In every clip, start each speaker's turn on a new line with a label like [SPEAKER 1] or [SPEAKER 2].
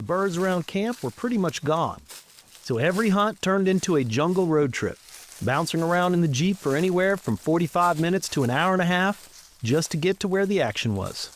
[SPEAKER 1] birds around camp were pretty much gone. So every hunt turned into a jungle road trip, bouncing around in the Jeep for anywhere from 45 minutes to an hour and a half just to get to where the action was.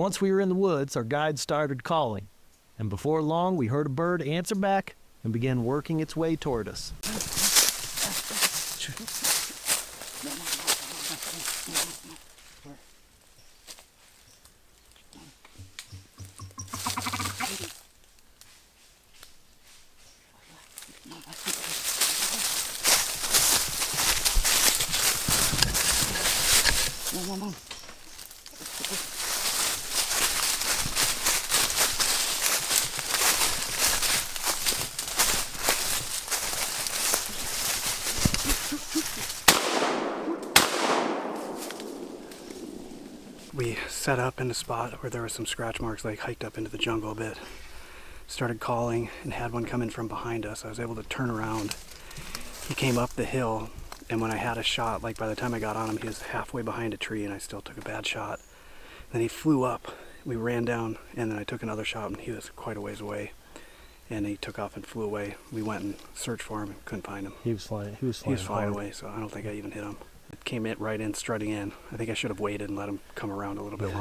[SPEAKER 1] Once we were in the woods, our guide started calling, and before long we heard a bird answer back and began working its way toward us.
[SPEAKER 2] We set up in a spot where there were some scratch marks, like hiked up into the jungle a bit. Started calling and had one come in from behind us. I was able to turn around. He came up the hill, and when I had a shot, like by the time I got on him, he was halfway behind a tree and I still took a bad shot. Then he flew up, we ran down, and then I took another shot and he was quite a ways away. And he took off and flew away. We went and searched for him and couldn't find him.
[SPEAKER 1] He was flying
[SPEAKER 2] flying away, so I don't think I even hit him. It came in right in, strutting in. I think I should have waited and let him come around a little bit longer.